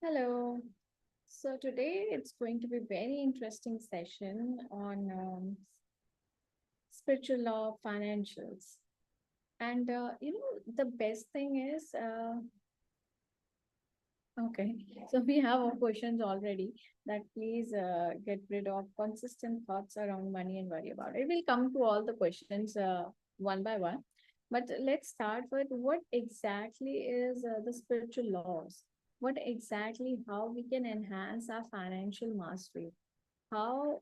Hello. So today it's going to be very interesting session on spiritual law, financials, and the best thing is okay. So we have our questions already. That please get rid of consistent thoughts around money and worry about it. We'll come to all the questions one by one, but let's start with what exactly is the spiritual laws. What exactly how we can enhance our financial mastery, how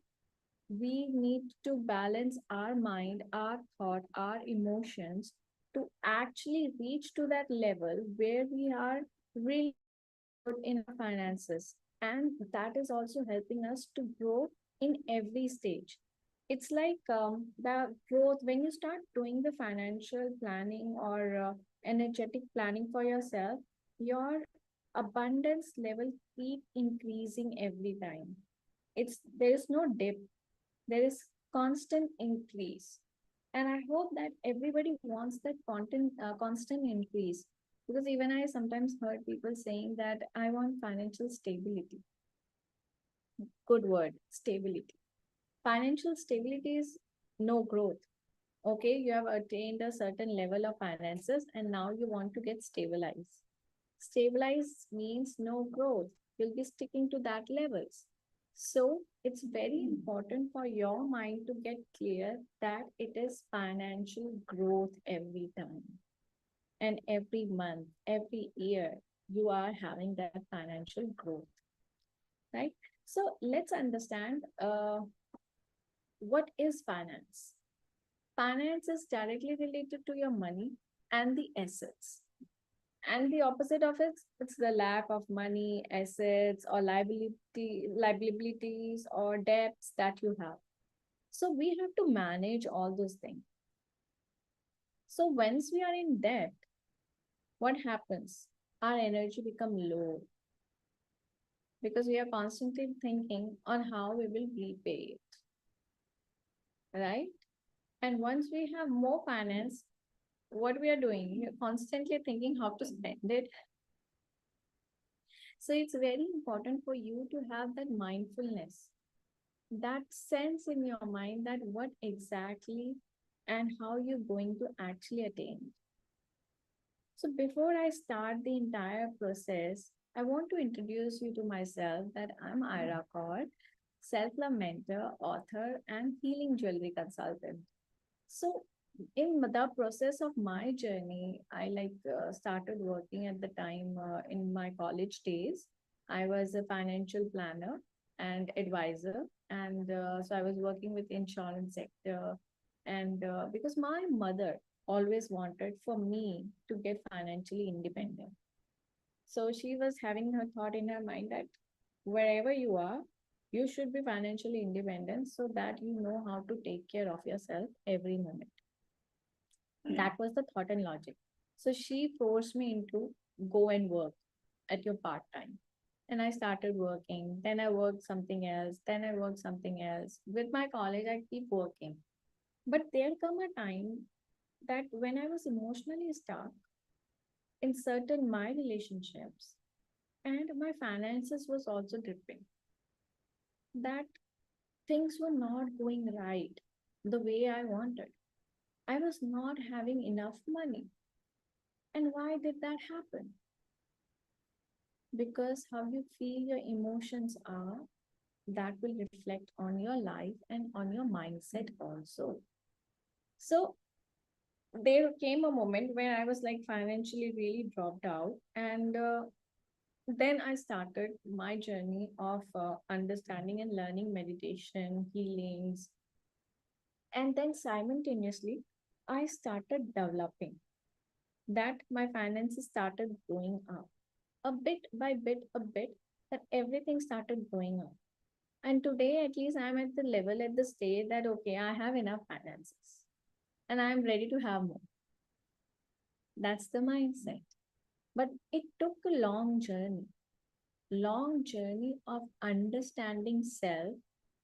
we need to balance our mind, our thought, our emotions to actually reach to that level where we are really good in our finances. And that is also helping us to grow in every stage. It's like the growth when you start doing the financial planning or energetic planning for yourself, your abundance level keep increasing every time. It's there is no dip, there is constant increase, and I hope that everybody wants that constant increase, because even I sometimes heard people saying that I want financial stability. Good word, stability. Financial stability is no growth. Okay, you have attained a certain level of finances and now you want to get stabilized. Stabilize means no growth. You'll be sticking to that levels. So it's very important for your mind to get clear that it is financial growth every time. And every month, every year, you are having that financial growth, right? So let's understand what is finance. Finance is directly related to your money and the assets. And the opposite of it, it's the lack of money, assets, or liabilities or debts that you have. So we have to manage all those things. So once we are in debt, what happens? Our energy become low because we are constantly thinking on how we will repay it, right? And once we have more finance, what we are doing, we're constantly thinking how to spend it. So it's very important for you to have that mindfulness, that sense in your mind that what exactly and how you're going to actually attain. So before I start the entire process, I want to introduce you to myself that I'm Ira Kaur, self-love mentor, author, and healing jewelry consultant. So in the process of my journey, I started working at the time in my college days. I was a financial planner and advisor, and so I was working with insurance sector. And because my mother always wanted for me to get financially independent, so she was having her thought in her mind that wherever you are, you should be financially independent so that you know how to take care of yourself every moment. That was the thought and logic. So she forced me into go and work at your part time. And I started working. Then I worked something else. Then I worked something else. With my college, I keep working. But there come a time that when I was emotionally stuck in certain my relationships and my finances was also dripping, that things were not going right the way I wanted. I was not having enough money. And why did that happen? Because how you feel your emotions are, that will reflect on your life and on your mindset also. So there came a moment where I was like financially really dropped out, and then I started my journey of understanding and learning meditation, healings, and then simultaneously I started developing that my finances started going up a bit by bit, a bit, that everything started going up. And today, at least, I'm at the level, at the stage that, okay, I have enough finances and I'm ready to have more. That's the mindset. But it took a long journey of understanding self,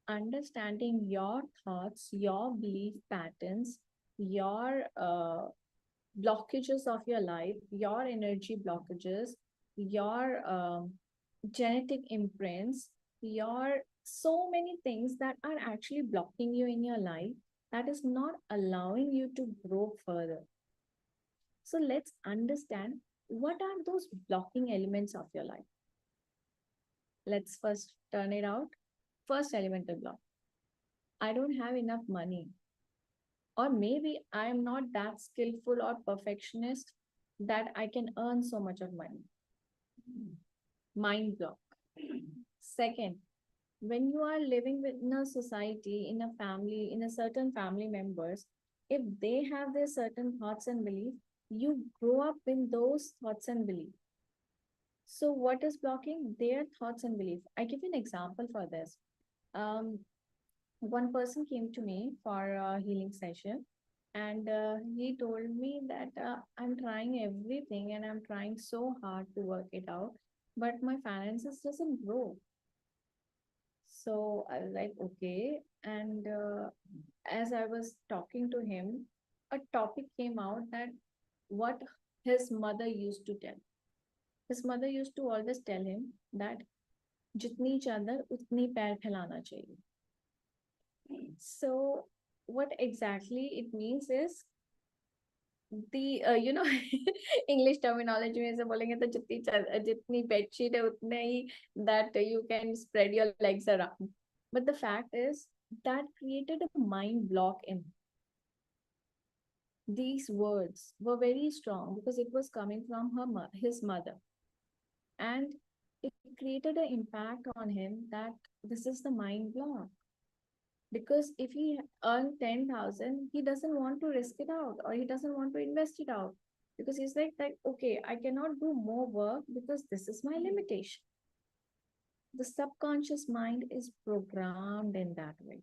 understanding your thoughts, your belief patterns, your blockages of your life, your energy blockages, your genetic imprints, your so many things that are actually blocking you in your life, that is not allowing you to grow further. So let's understand what are those blocking elements of your life. Let's first turn it out. First elemental block: I don't have enough money, or maybe I am not that skillful or perfectionist that I can earn so much of money. Mind block. Second, when you are living in a society, in a family, in a certain family members, if they have their certain thoughts and beliefs, you grow up in those thoughts and beliefs. So what is blocking? Their thoughts and beliefs. I give you an example for this. Um, One person came to me for a healing session, and he told me that I'm trying everything and I'm trying so hard to work it out, but my finances doesn't grow. So I was like, okay. And as I was talking to him, a topic came out that what his mother used to tell. His mother used to always tell him that जितनी चादर उतनी पैर फैलाना चाहिए. So what exactly it means is the English terminology में से बोलेंगे तो जितनी bedsheet है उतने ही that you can spread your legs around. But the fact is that created a mind block in these words were very strong because it was coming from his mother, and it created an impact on him that this is the mind block. Because if he earned 10,000, he doesn't want to risk it out or he doesn't want to invest it out because he's like, okay, I cannot do more work because this is my limitation. The subconscious mind is programmed in that way.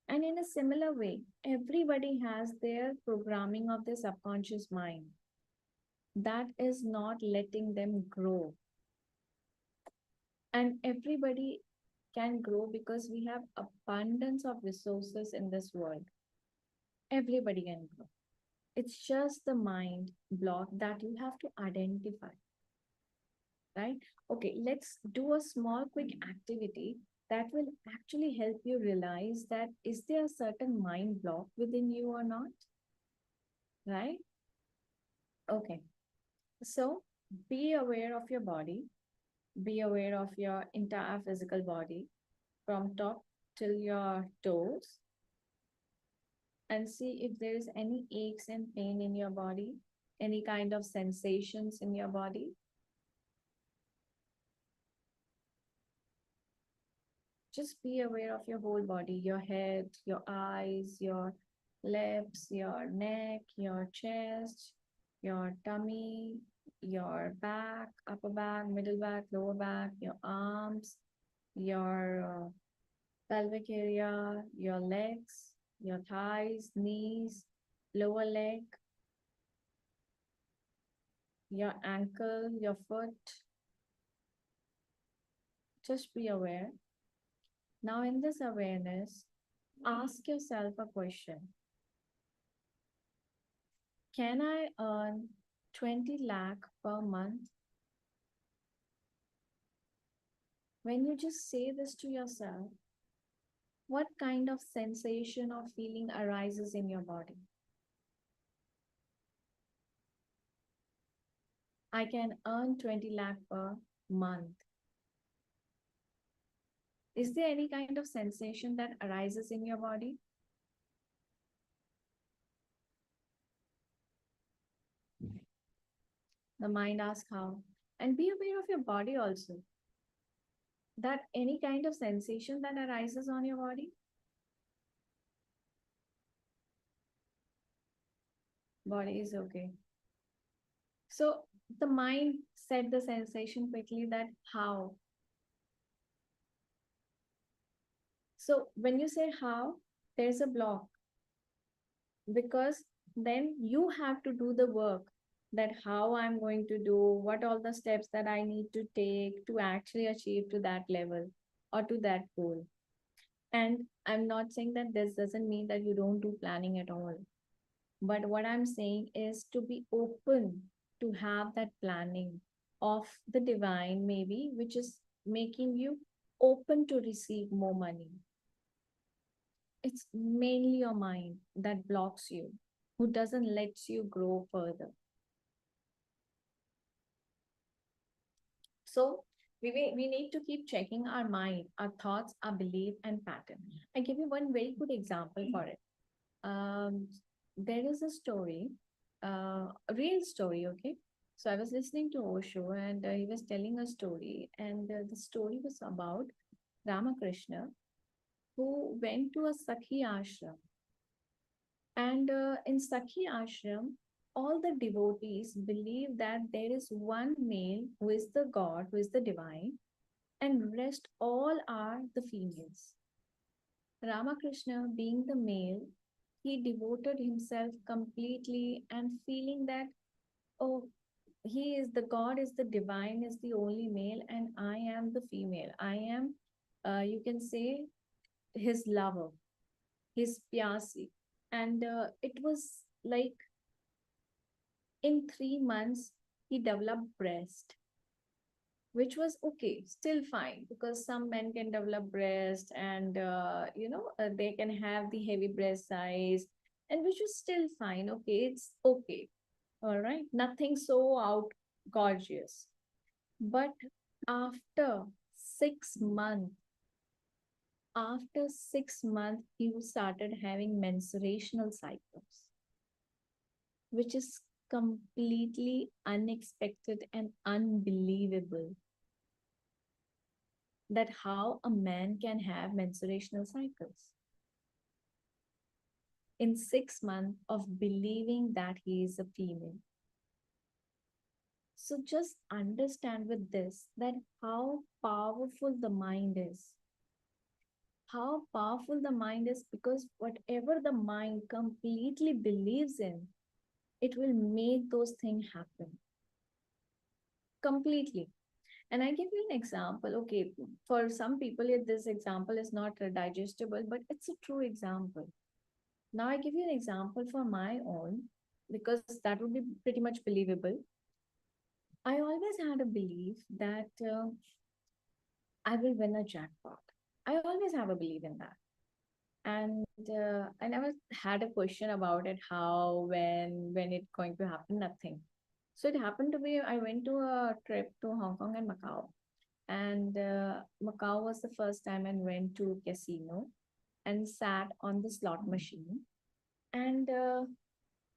And in a similar way, everybody has their programming of their subconscious mind that is not letting them grow. And everybody can grow because we have abundance of resources in this world. Everybody can grow. It's just the mind block that you have to identify, right? Okay, let's do a small, quick activity that will actually help you realize that is there a certain mind block within you or not, right? Okay, so be aware of your body, be aware of your entire physical body from top till your toes, and see if there is any aches and pain in your body, any kind of sensations in your body. Just be aware of your whole body, your head, your eyes, your lips, your neck, your chest, your tummy, your back, upper back, middle back, lower back, your arms, your pelvic area, your legs, your thighs, knees, lower leg, your ankle, your foot. Just be aware. Now, in this awareness, ask yourself a question. Can I earn 20 lakh per month? When you just say this to yourself, what kind of sensation or feeling arises in your body? I can earn 20 lakh per month. Is there any kind of sensation that arises in your body? The mind asks how. And be aware of your body also. That any kind of sensation that arises on your body, body is okay. So the mind set the sensation quickly that how. So when you say how, there's a block because then you have to do the work that how I'm going to do, what all the steps that I need to take to actually achieve to that level or to that goal. And I'm not saying that this doesn't mean that you don't do planning at all. But what I'm saying is to be open to have that planning. of the divine, maybe, which is making you open to receive more money. It's mainly your mind that blocks you, who doesn't let you grow further. So we need to keep checking our mind, our thoughts, our belief, and pattern. I give you one very good example for it. Um, there is a story, a real story, okay? So I was listening to Osho and he was telling a story, and the story was about Ramakrishna who went to a Sakhi ashram. And in Sakhi ashram, all the devotees believe that there is one male who is the God, who is the divine, and rest all are the females. Ramakrishna, being the male, he devoted himself completely and feeling that, oh, he is the God, is the divine, is the only male, and I am the female. I am, you can say, his lover, his pyasi. And it was like in 3 months, he developed breast, which was okay, still fine, because some men can develop breast and they can have the heavy breast size, and which was still fine. Okay, it's okay, all right, nothing so out gorgeous. But after 6 months, he started having menstruational cycles, which is completely unexpected and unbelievable, that how a man can have menstruational cycles in 6 months of believing that he is a female. So just understand with this that how powerful the mind is. How powerful the mind is, because whatever the mind completely believes in, it will make those things happen completely. And I give you an example. Okay, for some people, this example is not digestible, but it's a true example. Now, I give you an example for my own, because that would be pretty much believable. I always had a belief that I will win a jackpot. I always have a belief in that. And I never had a question about it, how, when it's going to happen, nothing. So it happened to be, I went to a trip to Hong Kong and Macau. And Macau was the first time I went to casino and sat on the slot machine. And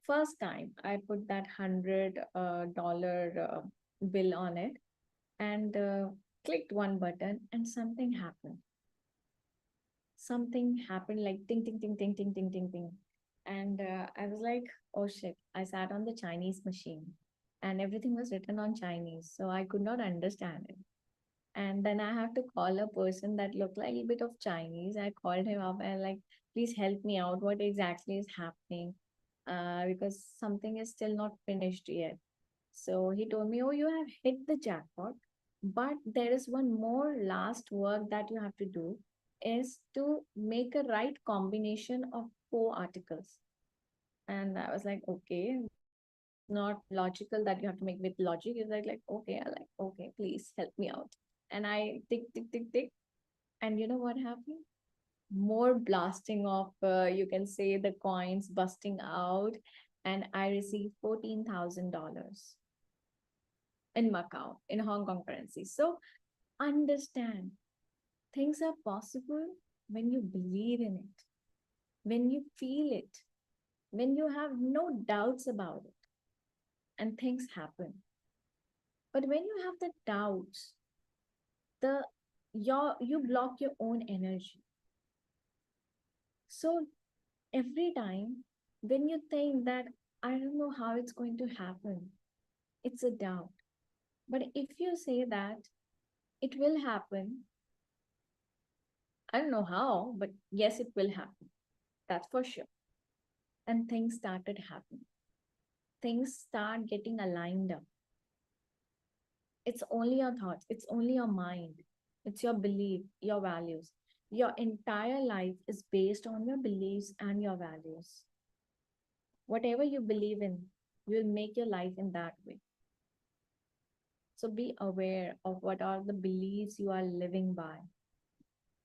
first time I put that $100 bill on it and clicked one button, and something happened. Something happened like ting, ting, ting, ting, ting, ting, ting, ting. And I was like, oh shit, I sat on the Chinese machine and everything was written on Chinese. So I could not understand it. And then I have to call a person that looked like a bit of Chinese. I called him up and like, please help me out. What exactly is happening? Because something is still not finished yet. So he told me, oh, you have hit the jackpot, but there is one more last work that you have to do, is to make a right combination of four articles. And I was like, okay, it's not logical that you have to make with logic. It's like, okay, I like, okay, please help me out. And I tick, tick, tick, tick. And you know what happened? More blasting of, you can say, the coins busting out. And I received $14,000 in Macau, in Hong Kong currency. So understand, things are possible when you believe in it, when you feel it, when you have no doubts about it, and things happen. But when you have the doubts, the you block your own energy. So every time when you think that I don't know how it's going to happen, it's a doubt. But if you say that it will happen, I don't know how, but yes, it will happen. That's for sure. And things started happening. Things start getting aligned up. It's only your thoughts, it's only your mind, it's your belief, your values. Your entire life is based on your beliefs and your values. Whatever you believe in, you will make your life in that way. So be aware of what are the beliefs you are living by,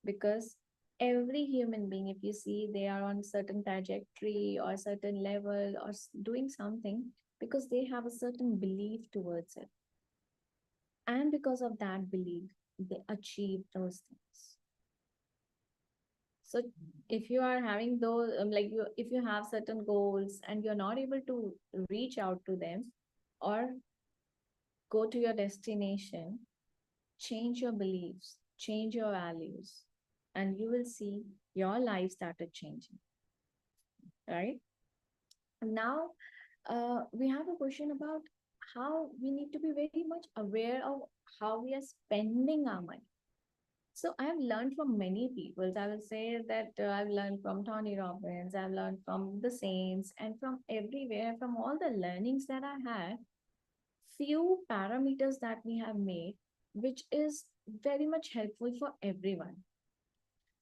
because every human being, if you see, they are on certain trajectory or certain level or doing something because they have a certain belief towards it, and because of that belief they achieve those things. So if you are having those like you, if you have certain goals and you're not able to reach out to them or go to your destination, change your beliefs, change your values, and you will see your life started changing, right? Now, we have a question about how we need to be very much aware of how we are spending our money. So I've learned from many people. I will say that I've learned from Tony Robbins, I've learned from the saints, and from everywhere, from all the learnings that I had, few parameters that we have made, which is very much helpful for everyone.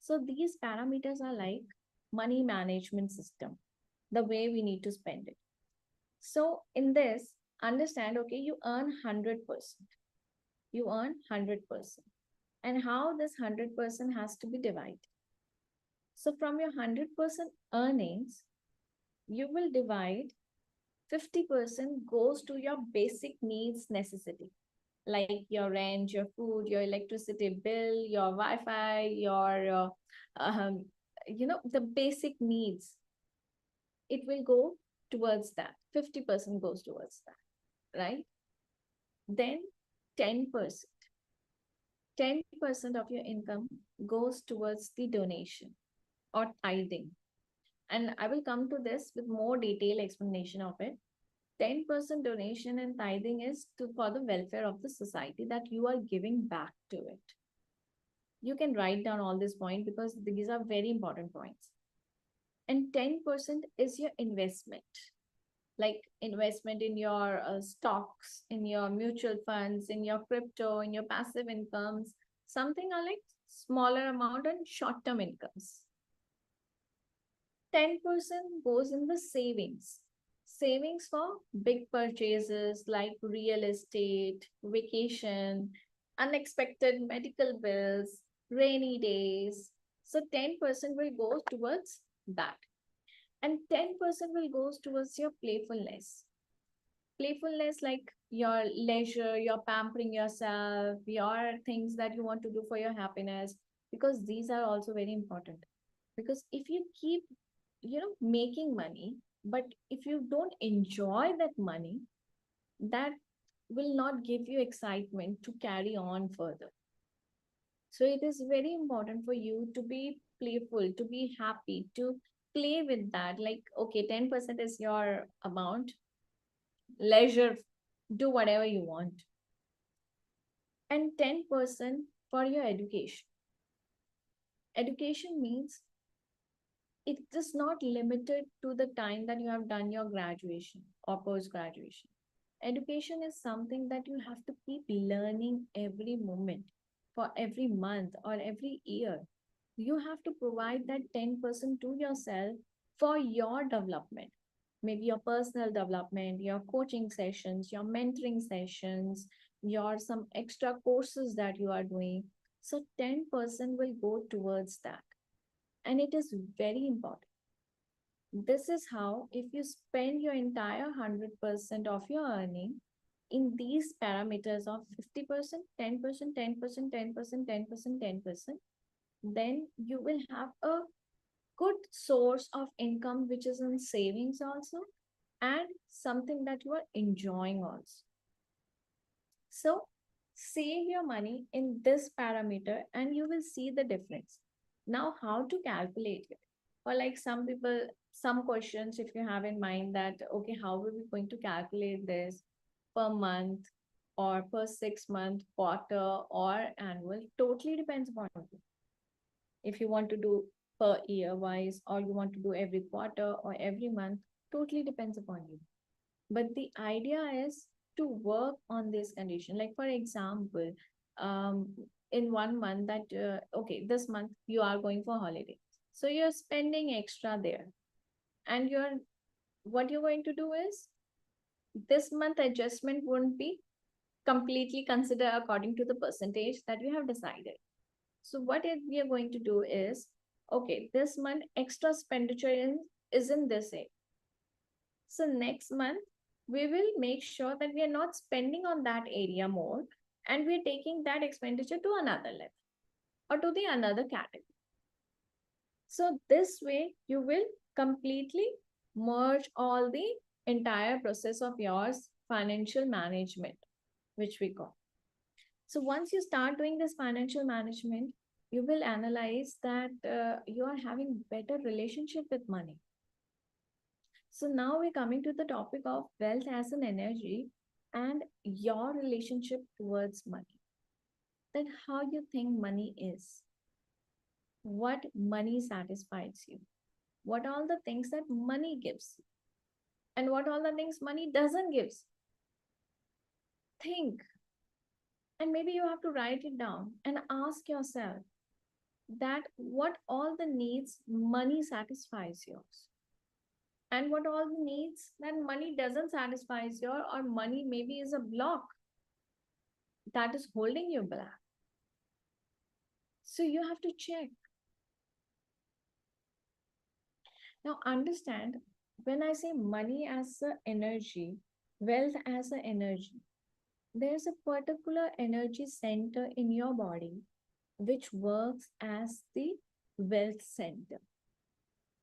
So these parameters are like money management system, the way we need to spend it. So in this, understand, okay, you earn 100%. You earn 100%. And how this 100% has to be divided. So from your 100% earnings, you will divide 50% goes to your basic needs necessity, like your rent, your food, your electricity bill, your Wi-Fi, your, the basic needs. It will go towards that. 50% goes towards that, right? Then 10%. 10% of your income goes towards the donation or tithing. And I will come to this with more detailed explanation of it. 10% donation and tithing is for the welfare of the society, that you are giving back to it. You can write down all these points because these are very important points. And 10% is your investment, like investment in your stocks, in your mutual funds, in your crypto, in your passive incomes. Something are like smaller amount and short-term incomes. 10% goes in the savings. Savings for big purchases like real estate, vacation, unexpected medical bills, rainy days. So 10% will go towards that. And 10% will go towards your playfulness. Playfulness like your leisure, your pampering yourself, your things that you want to do for your happiness, because these are also very important. Because if you keep making money, but if you don't enjoy that money, that will not give you excitement to carry on further. So it is very important for you to be playful, to be happy, to play with that. Like, okay, 10% is your amount, leisure, do whatever you want. And 10% for your education. Education means it is not limited to the time that you have done your graduation or post graduation. Education is something that you have to keep learning every moment, for every month or every year. You have to provide that 10% to yourself for your development. Maybe your personal development, your coaching sessions, your mentoring sessions, your some extra courses that you are doing. So 10% will go towards that. And it is very important. This is how, if you spend your entire 100% of your earning in these parameters of 50%, 10%, 10%, 10%, 10%, 10%, then you will have a good source of income, which is in savings also, and something that you are enjoying also. So save your money in this parameter and you will see the difference. Now, how to calculate it? Or like some people, some questions, if you have in mind that, okay, how are we going to calculate this per month or per 6 month, quarter, or annual? Totally depends upon you. If you want to do per year wise, or you want to do every quarter or every month, totally depends upon you. But the idea is to work on this condition. Like for example, um, in 1 month that okay, this month you are going for holiday, so you're spending extra there, and what you're going to do is, this month adjustment won't be completely consider according to the percentage that we have decided. So we are going to do is, okay, this month extra expenditure is in this area. So next month, we will make sure that we are not spending on that area more, and we're taking that expenditure to another level or to the another category. So this way, you will completely merge all the entire process of yours financial management, which we call. So once you start doing this financial management, you will analyze that you are having better relationship with money. So now we're coming to the topic of wealth as an energy and your relationship towards money. That how you think money is, what money satisfies you, what all the things that money gives, and what all the things money doesn't give. Think, and maybe you have to write it down and ask yourself that what all the needs money satisfies yours, and what all the needs that money doesn't satisfy your, or money maybe is a block that is holding you back. So you have to check. Now understand, when I say money as an energy, wealth as an energy, there's a particular energy center in your body which works as the wealth center.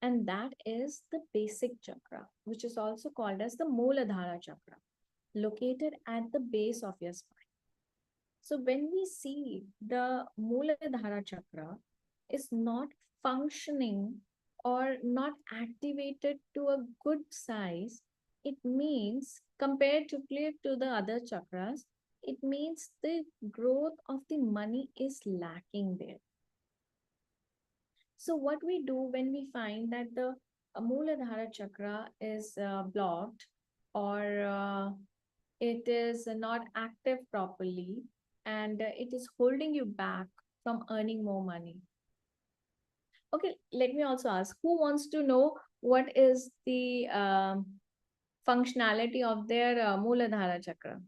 And that is the basic chakra, which is also called as the Mooladhara chakra, located at the base of your spine. So when we see the Mooladhara chakra is not functioning or not activated to a good size, it means comparatively to the other chakras, it means the growth of the money is lacking there. So what we do when we find that the Mooladhara chakra is blocked, or it is not active properly, and it is holding you back from earning more money. Okay, let me also ask, who wants to know what is the functionality of their Mooladhara chakra?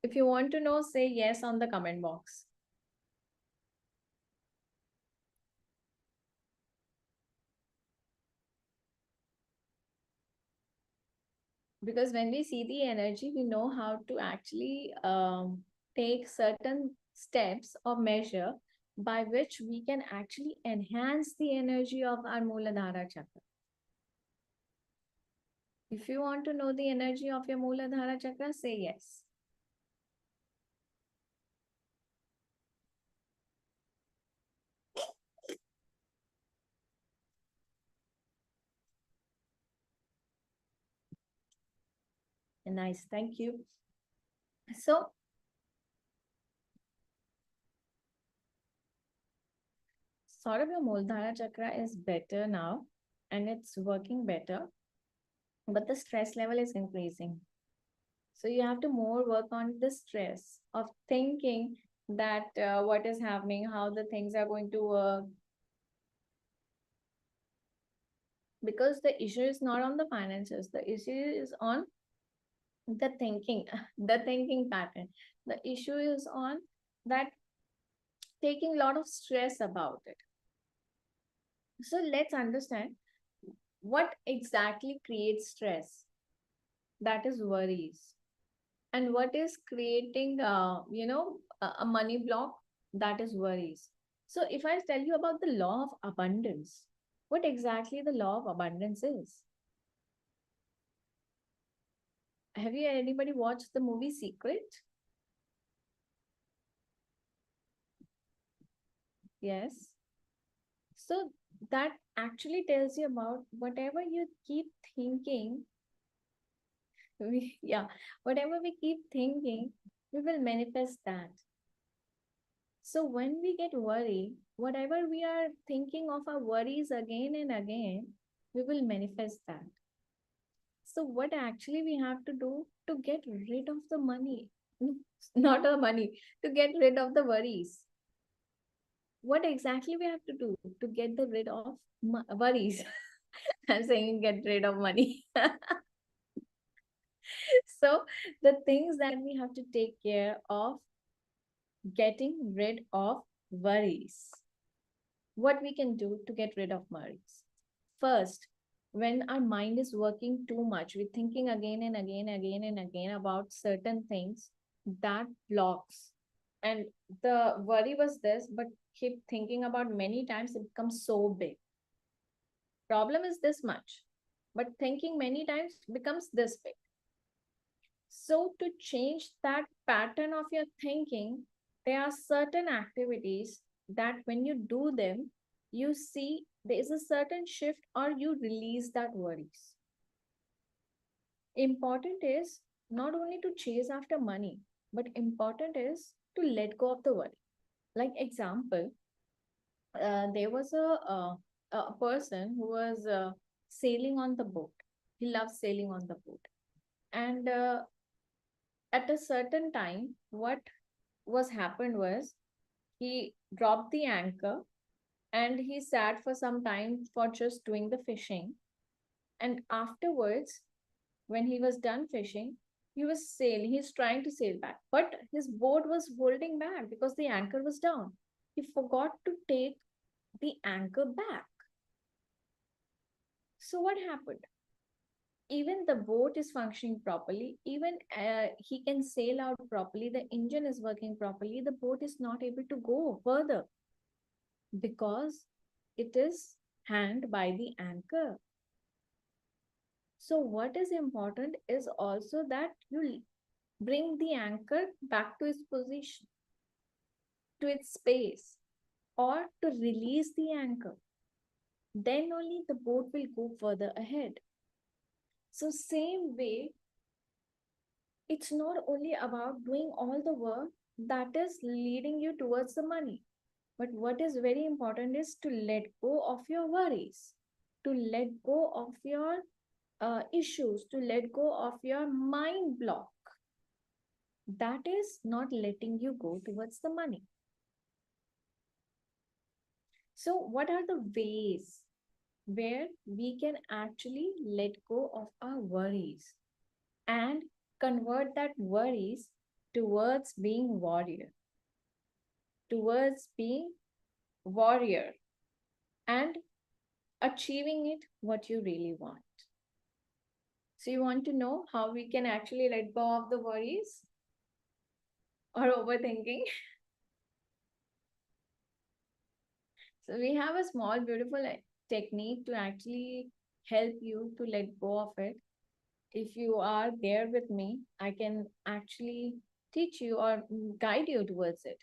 If you want to know, say yes on the comment box. Because when we see the energy, we know how to actually take certain steps or measure by which we can actually enhance the energy of our Mooladhara chakra. If you want to know the energy of your Mooladhara chakra, say yes. Nice, thank you. So, sort of your Mooladhara chakra is better now and it's working better, but the stress level is increasing. So you have to more work on the stress of thinking that what is happening, how the things are going to work. Because the issue is not on the finances, the issue is on the thinking, the thinking pattern. The issue is on that taking a lot of stress about it. So let's understand what exactly creates stress. That is worries. And what is creating, a money block? That is worries. So if I tell you about the law of abundance, what exactly the law of abundance is? Have you anybody watched the movie Secret? Yes. So that actually tells you about whatever you keep thinking, whatever we keep thinking, we will manifest that. So when we get worried, whatever we are thinking of our worries again and again, we will manifest that. So what actually we have to do to get rid of the money? Not the money, to get rid of the worries. What exactly we have to do to get the rid of worries? I'm saying get rid of money. So the things that we have to take care of, getting rid of worries. What we can do to get rid of worries? First, when our mind is working too much, we're thinking again and again, again and again about certain things, that blocks. And the worry was this, but keep thinking about many times, it becomes so big. Problem is this much, but thinking many times becomes this big. So, to change that pattern of your thinking, there are certain activities that when you do them, you see there is a certain shift or you release that worries. Important is not only to chase after money, but important is to let go of the worry. Like example, there was a person who was sailing on the boat. He loves sailing on the boat. And at a certain time, what was happened was he dropped the anchor and he sat for some time for just doing the fishing. And afterwards, when he was done fishing, he's trying to sail back, but his boat was holding back because the anchor was down. He forgot to take the anchor back. So what happened? Even the boat is functioning properly, even he can sail out properly, the engine is working properly, the boat is not able to go further because it is hanged by the anchor. So what is important is also that you bring the anchor back to its position, to its space, or to release the anchor. Then only the boat will go further ahead. So same way, it's not only about doing all the work that is leading you towards the money, but what is very important is to let go of your worries, to let go of your issues, to let go of your mind block. That is not letting you go towards the money. So, what are the ways where we can actually let go of our worries and convert that worries towards being warrior and achieving it what you really want? So, you want to know how we can actually let go of the worries or overthinking? So, we have a small, beautiful technique to actually help you to let go of it. If you are there with me, I can actually teach you or guide you towards it.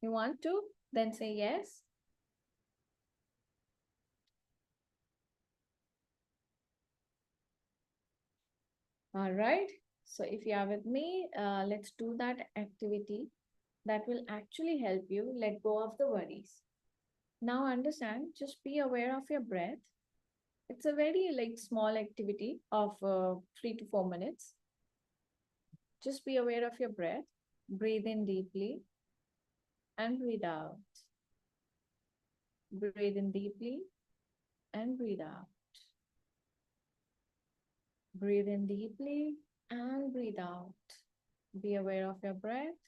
You want to? Then say yes. All right. So if you are with me, let's do that activity that will actually help you let go of the worries. Now understand, just be aware of your breath. It's a very like small activity of 3 to 4 minutes. Just be aware of your breath. Breathe in deeply and breathe out. Breathe in deeply and breathe out. Breathe in deeply and breathe out. Be aware of your breath.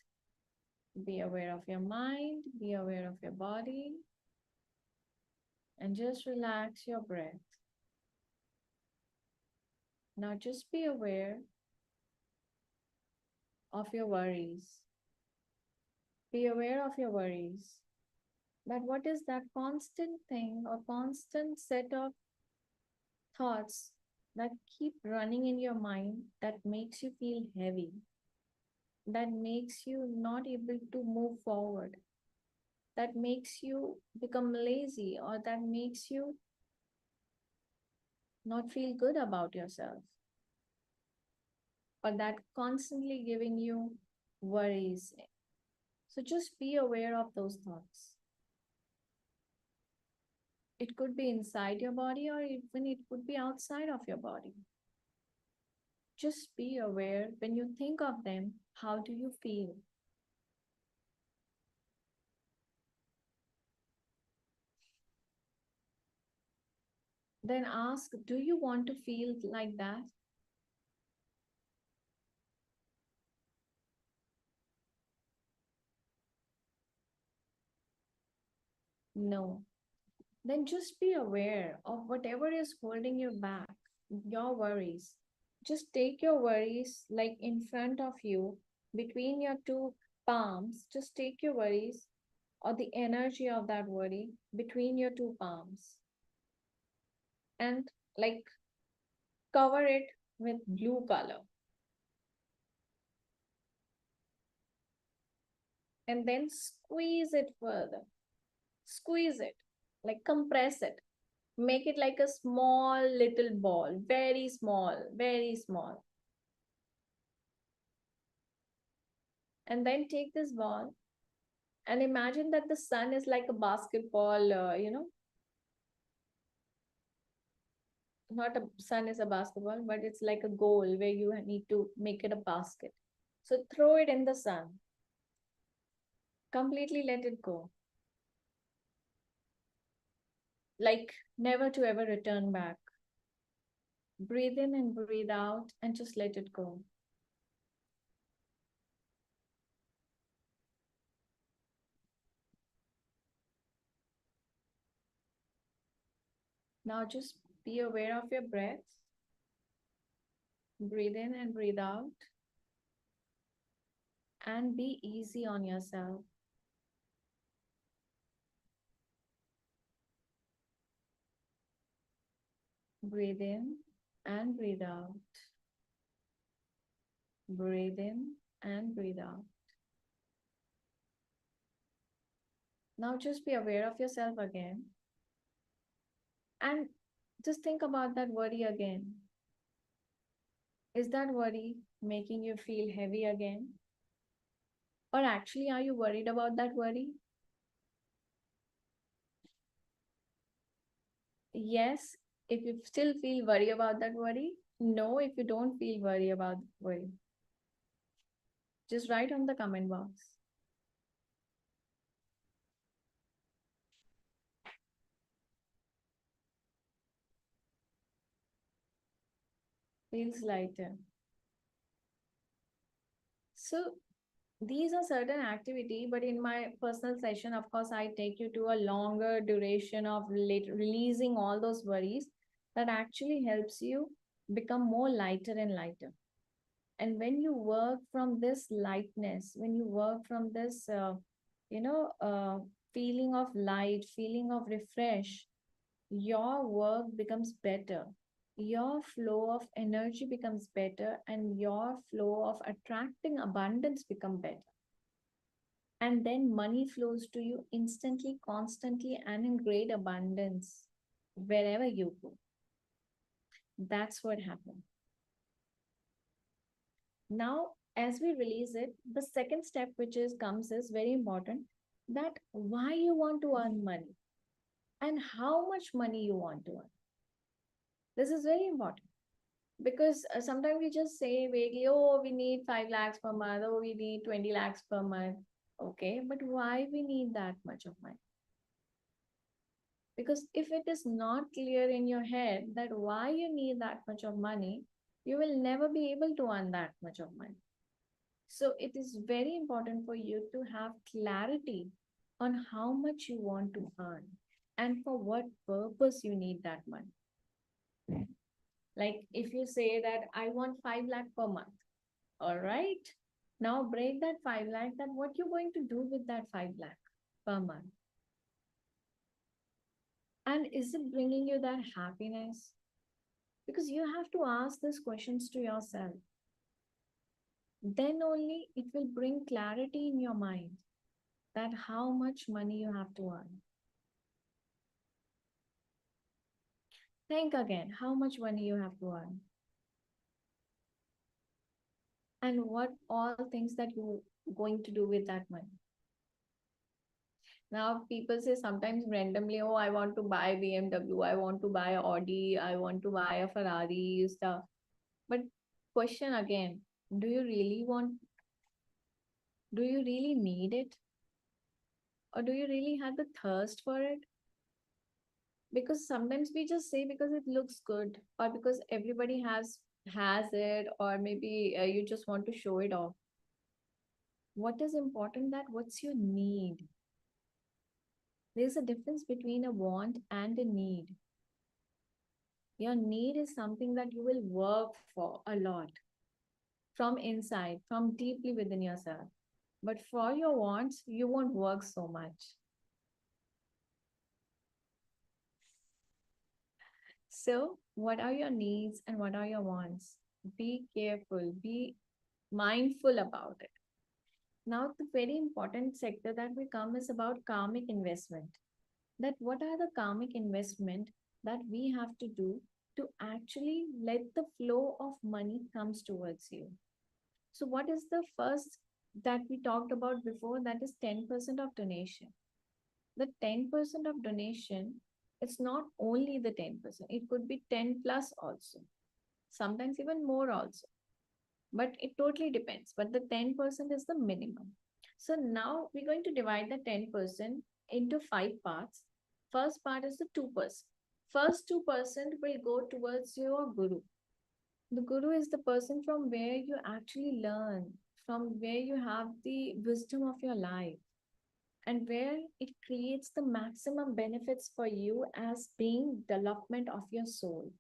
Be aware of your mind. Be aware of your body. And just relax your breath. Now just be aware of your worries. Be aware of your worries. That what is that constant thing or constant set of thoughts that keep running in your mind that makes you feel heavy, that makes you not able to move forward, that makes you become lazy, or that makes you not feel good about yourself, or that constantly giving you worries. So just be aware of those thoughts. It could be inside your body, or even it could be outside of your body. Just be aware when you think of them, how do you feel? Then ask, do you want to feel like that? No. Then just be aware of whatever is holding you back, your worries. Just take your worries like in front of you, between your two palms. Just take your worries or the energy of that worry between your two palms and like cover it with blue color and then squeeze it further. Squeeze it, like compress it. Make it like a small little ball, very small, very small. And then take this ball and imagine that the sun is like a basketball, not a sun is a basketball, but it's like a goal where you need to make it a basket. So throw it in the sun, completely let it go, like never to ever return back. Breathe in and breathe out and just let it go. Now just be aware of your breath. Breathe in and breathe out and be easy on yourself. Breathe in and breathe out. Breathe in and breathe out. Now just be aware of yourself again and just think about that worry again. Is that worry making you feel heavy again? Or actually, are you worried about that worry? Yes, if you still feel worry about that worry. No, if you don't feel worry about worry. Just write on the comment box. Feels lighter. So these are certain activity, but in my personal session, of course, I take you to a longer duration of releasing all those worries that actually helps you become more lighter and lighter. And when you work from this lightness, when you work from this, you know, uh, feeling of light, feeling of refresh, your work becomes better. Your flow of energy becomes better, and your flow of attracting abundance become better. And then money flows to you instantly, constantly, and in great abundance wherever you go. That's what happened. Now, as we release it, the second step which is comes is very important, that why you want to earn money and how much money you want to earn. This is very important because sometimes we just say vaguely, oh, we need 5 lakhs per month, oh, we need 20 lakhs per month. Okay, but why we need that much of money? Because if it is not clear in your head that why you need that much of money, you will never be able to earn that much of money. So it is very important for you to have clarity on how much you want to earn and for what purpose you need that money. Like if you say that I want 5 lakh per month, all right. Now break that 5 lakh, that what you're going to do with that 5 lakh per month. And is it bringing you that happiness? Because you have to ask these questions to yourself. Then only it will bring clarity in your mind that how much money you have to earn. Think again how much money you have to earn and what all things that you going to do with that money. Now people say sometimes randomly, oh, I want to buy BMW, I want to buy Audi, I want to buy a Ferrari stuff. But question again, do you really want, do you really need it? Or do you really have the thirst for it? Because sometimes we just say because it looks good or because everybody has it, or maybe you just want to show it off. What is important, that what's your need? There's a difference between a want and a need. Your need is something that you will work for a lot from inside, from deeply within yourself. But for your wants, you won't work so much. So, what are your needs and what are your wants? Be careful, be mindful about it. Now, the very important sector that will come is about karmic investment. That what are the karmic investment that we have to do to actually let the flow of money comes towards you? So, what is the first that we talked about before? That is 10% of donation. The 10% of donation, it's not only the 10%, it could be 10 plus also, sometimes even more also. But it totally depends. But the 10% is the minimum. So now we're going to divide the 10% into five parts. First part is the 2%. First 2% will go towards your guru. The guru is the person from where you actually learn, from where you have the wisdom of your life, and where it creates the maximum benefits for you as being development of your soul.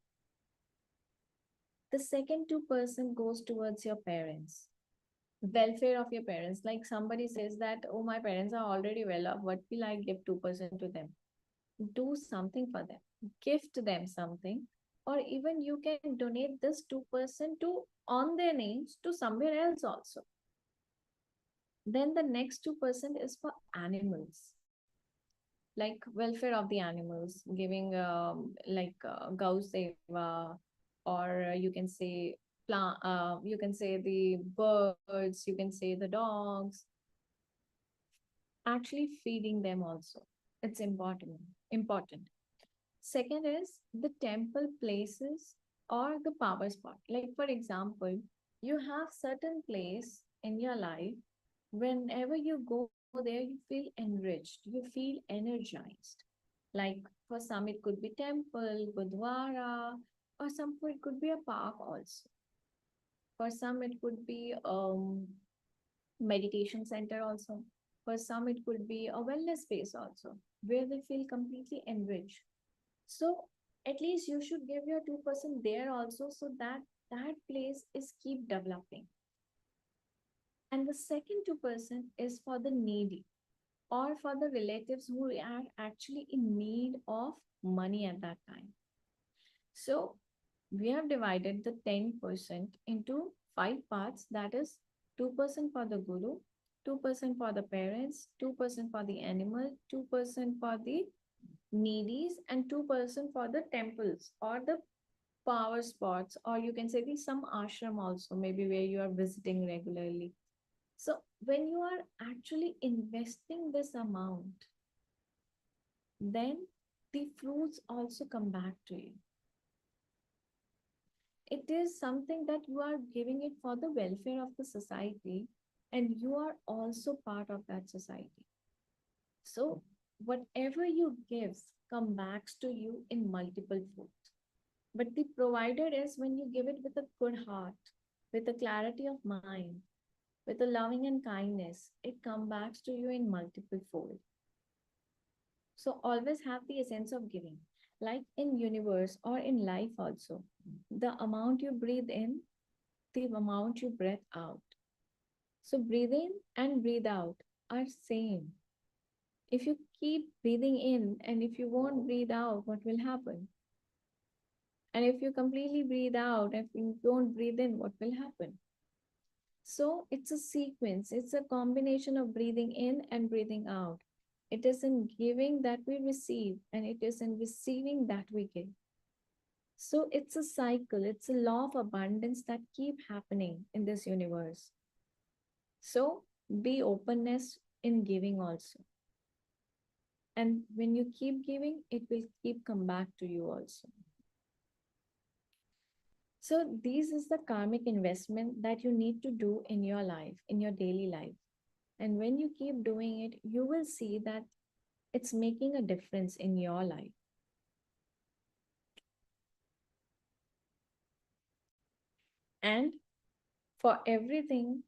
The second 2% goes towards your parents, welfare of your parents. Like somebody says that, oh, my parents are already well off, what will I give 2% to them? Do something for them, gift them something, or even you can donate this 2% to on their names to somewhere else also. Then the next 2% is for animals, like welfare of the animals, giving gau seva, or you can say plant, you can say the birds, you can say the dogs, actually feeding them also. It's important. Second is the temple places or the power spot. Like for example, you have certain place in your life, whenever you go there, you feel enriched, you feel energized. Like for some, it could be temple, Gurdwara, or some it could be a park also. For some, it could be meditation center also. For some, it could be a wellness space also, where they feel completely enriched. So at least you should give your 2% there also, so that that place is keep developing. And the second 2% is for the needy or for the relatives who are actually in need of money at that time. So we have divided the 10% into five parts. That is 2% for the guru, 2% for the parents, 2% for the animal, 2% for the needies, and 2% for the temples or the power spots, or you can say the some ashram also, maybe where you are visiting regularly. So when you are actually investing this amount, then the fruits also come back to you. It is something that you are giving it for the welfare of the society, and you are also part of that society. So whatever you give come back to you in multiple forms. But the provider is when you give it with a good heart, with a clarity of mind, with a loving and kindness, it comes back to you in multiple fold. So always have the essence of giving. Like in universe or in life also, the amount you breathe in, the amount you breathe out. So breathe in and breathe out are same. If you keep breathing in and if you won't breathe out, what will happen? And if you completely breathe out, if you don't breathe in, what will happen? So it's a sequence, it's a combination of breathing in and breathing out. It is in giving that we receive, and it is in receiving that we give. So it's a cycle, it's a law of abundance that keep happening in this universe. So be openness in giving also. And when you keep giving, it will keep come back to you also. So this is the karmic investment that you need to do in your life, in your daily life. And when you keep doing it, you will see that it's making a difference in your life. And for everything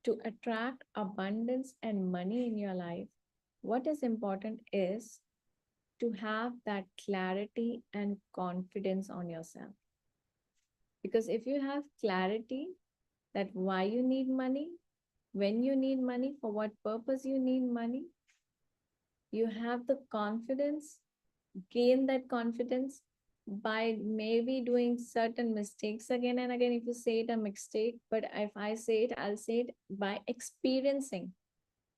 to attract abundance and money in your life, What is important is to have that clarity and confidence on yourself. Because if you have clarity that why you need money, when you need money, for what purpose you need money, you have the confidence, gain that confidence by maybe doing certain mistakes again and again. If you say it a mistake, but if I say it, I'll say it by experiencing.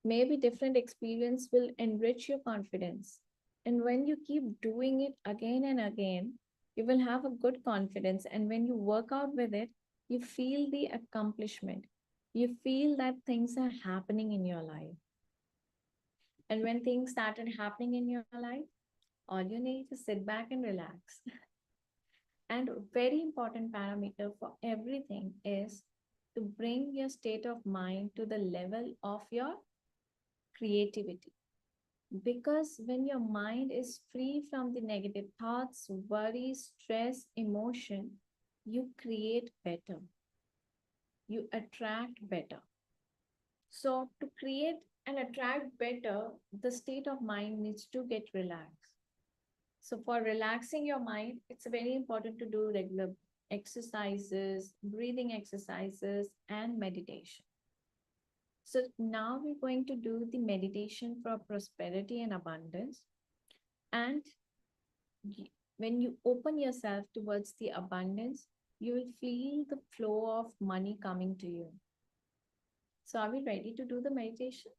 Maybe different experience will enrich your confidence. And when you keep doing it again and again, you will have a good confidence. And when you work out with it, you feel the accomplishment. You feel that things are happening in your life. And when things started happening in your life, all you need to sit back and relax. And a very important parameter for everything is to bring your state of mind to the level of your creativity. Because when your mind is free from the negative thoughts, worries, stress, emotion, you create better, you attract better. So, to create and attract better, the state of mind needs to get relaxed. So, for relaxing your mind, it's very important to do regular exercises, breathing exercises, and meditation. So, now we're going to do the meditation for prosperity and abundance. And when you open yourself towards the abundance, you will feel the flow of money coming to you. So, are we ready to do the meditation?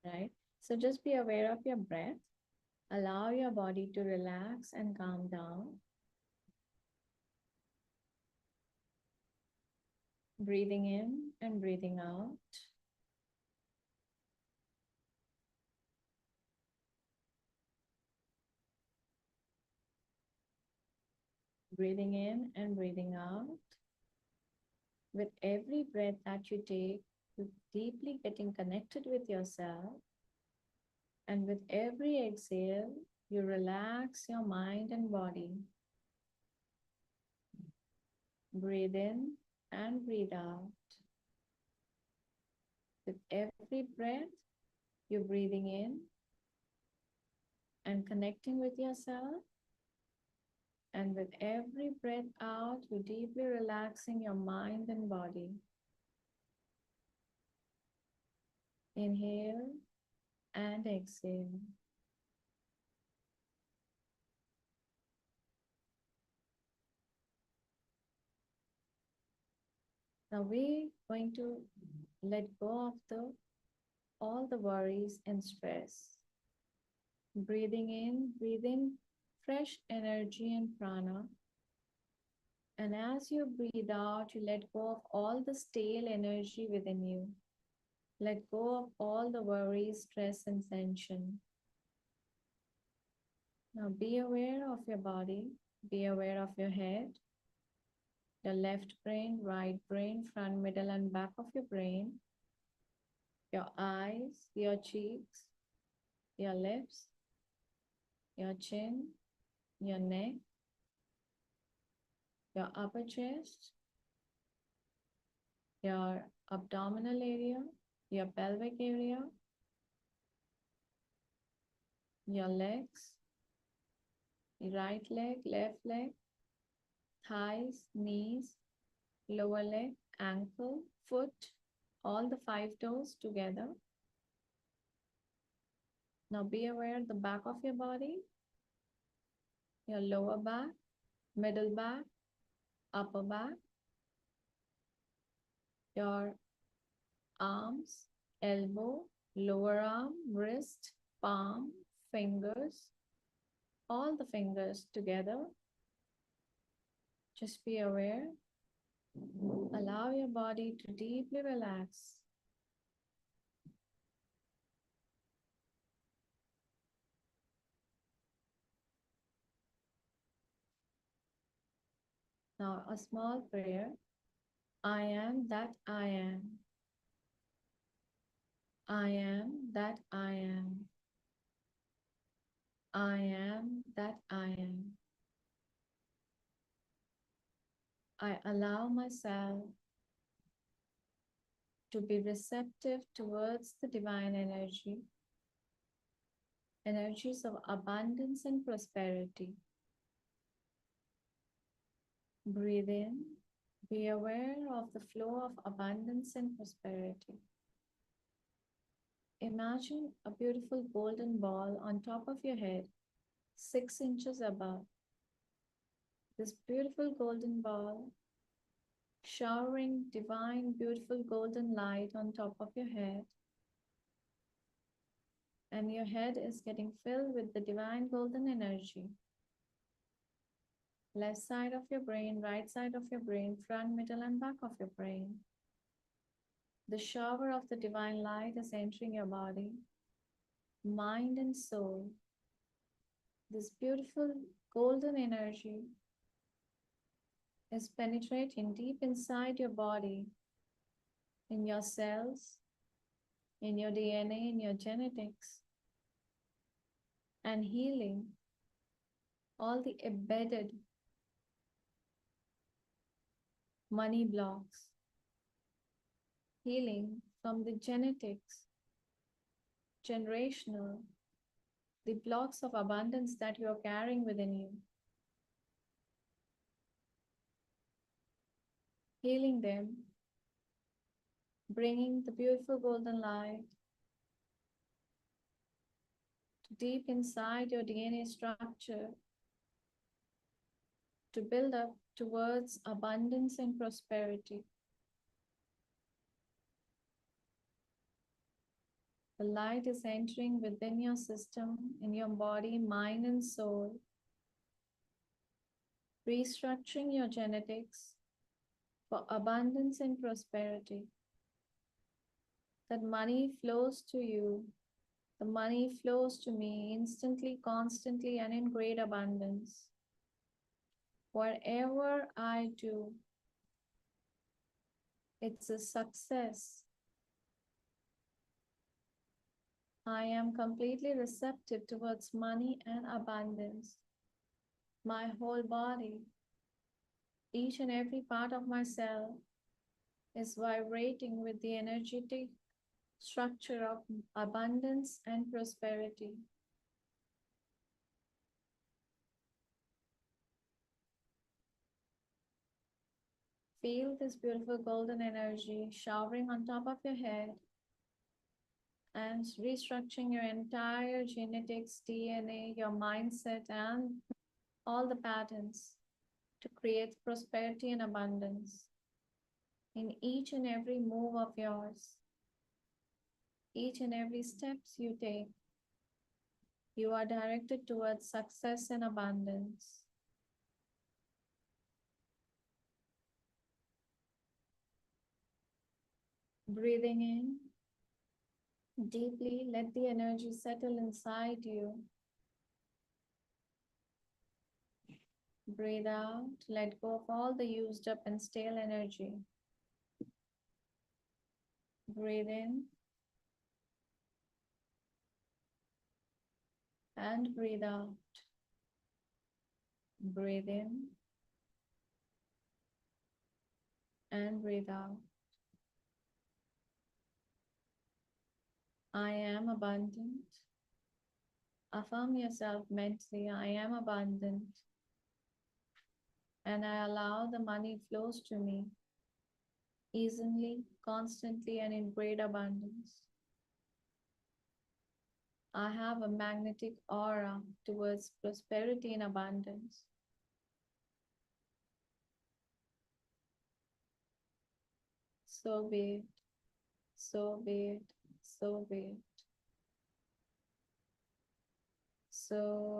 Right? So, just be aware of your breath. Allow your body to relax and calm down. Breathing in and breathing out. Breathing in and breathing out. With every breath that you take, you're deeply getting connected with yourself. And with every exhale, you relax your mind and body. Breathe in and breathe out. With every breath, you're breathing in and connecting with yourself. And with every breath out, you're deeply relaxing your mind and body. Inhale and exhale. Now we're going to let go of all the worries and stress. Breathe in fresh energy and prana. And as you breathe out, you let go of all the stale energy within you. Let go of all the worries, stress, and tension. Now be aware of your body, be aware of your head, your left brain, right brain, front, middle, and back of your brain, your eyes, your cheeks, your lips, your chin, your neck, your upper chest, your abdominal area, your pelvic area, your legs, right leg, left leg, thighs, knees, lower leg, ankle, foot, all the five toes together. Now be aware of the back of your body, your lower back, middle back, upper back, your arms, elbow, lower arm, wrist, palm, fingers, all the fingers together. Just be aware. Allow your body to deeply relax. Now, a small prayer. I am that I am. I am that I am. I am that I am. I allow myself to be receptive towards the divine energy, energies of abundance and prosperity. Breathe in, be aware of the flow of abundance and prosperity. Imagine a beautiful golden ball on top of your head, 6 inches above. This beautiful golden ball showering divine, beautiful golden light on top of your head. And your head is getting filled with the divine golden energy. Left side of your brain, right side of your brain, front, middle, and back of your brain. The shower of the divine light is entering your body, mind, and soul. This beautiful golden energy is penetrating deep inside your body, in your cells, in your DNA, in your genetics, and healing all the embedded money blocks, healing from the genetics, generational, the blocks of abundance that you are carrying within you, healing them, bringing the beautiful golden light to deep inside your DNA structure to build up towards abundance and prosperity. The light is entering within your system, in your body, mind, and soul, restructuring your genetics for abundance and prosperity. That money flows to you, the money flows to me instantly, constantly, and in great abundance. Whatever I do, it's a success. I am completely receptive towards money and abundance. My whole body, each and every part of my cell is vibrating with the energetic structure of abundance and prosperity. Feel this beautiful golden energy showering on top of your head and restructuring your entire genetics, DNA, your mindset, and all the patterns to create prosperity and abundance in each and every move of yours, each and every steps you take. You are directed towards success and abundance. Breathing in deeply, let the energy settle inside you. Breathe out, let go of all the used up and stale energy. Breathe in and breathe out. Breathe in and breathe out. I am abundant. Affirm yourself mentally, I am abundant. And I allow the money flows to me easily, constantly, and in great abundance. I have a magnetic aura towards prosperity and abundance. So be it, so be it, so be it. So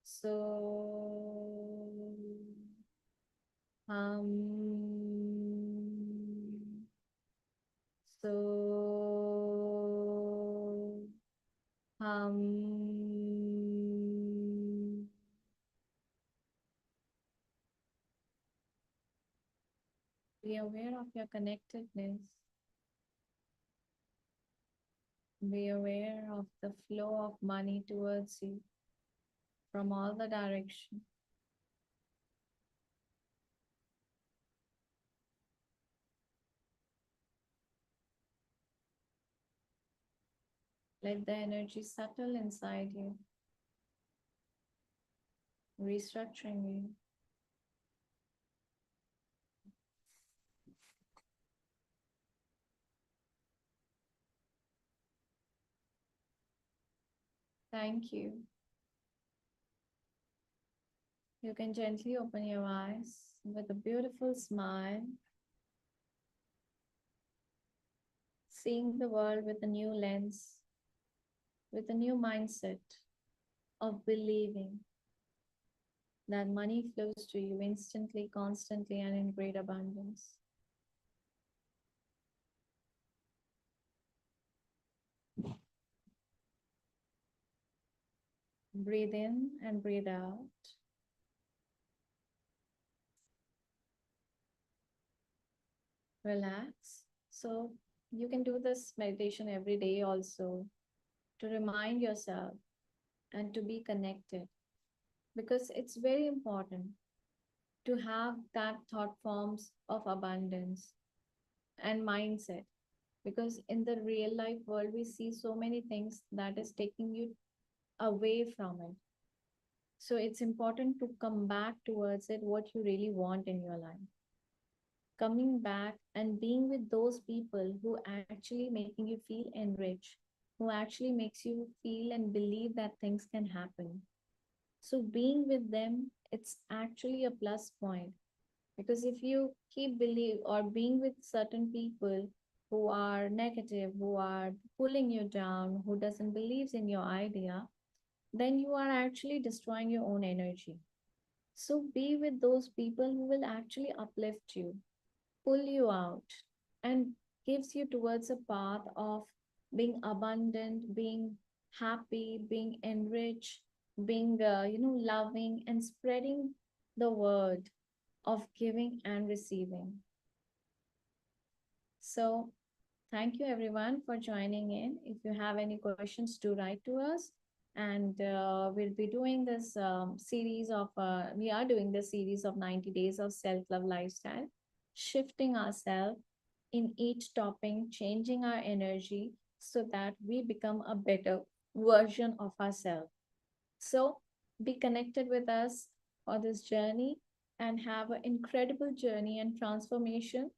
so so aware of your connectedness. Be aware of the flow of money towards you from all the directions. Let the energy settle inside you, restructuring you. Thank you. You can gently open your eyes with a beautiful smile, seeing the world with a new lens, with a new mindset of believing that money flows to you instantly, constantly, and in great abundance. Breathe in and breathe out. Relax. So, you can do this meditation every day also to remind yourself and to be connected, because it's very important to have that thought forms of abundance and mindset, because in the real life world we see so many things that is taking you away from it. So it's important to come back towards it, what you really want in your life, coming back and being with those people who actually making you feel enriched, who actually makes you feel and believe that things can happen. So being with them, it's actually a plus point, because if you keep believe or being with certain people who are negative, who are pulling you down, who doesn't believes in your idea, then you are actually destroying your own energy. So be with those people who will actually uplift you, pull you out, and gives you towards a path of being abundant, being happy, being enriched, being loving, and spreading the word of giving and receiving. So thank you everyone for joining in. If you have any questions, do write to us. And we'll be doing this we are doing this series of 90 days of self-love lifestyle, shifting ourselves in each topic, changing our energy so that we become a better version of ourselves. So be connected with us for this journey and have an incredible journey and transformation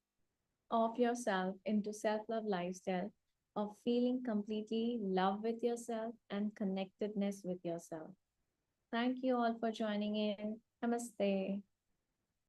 of yourself into self-love lifestyle of feeling completely love with yourself and connectedness with yourself. Thank you all for joining in. Namaste.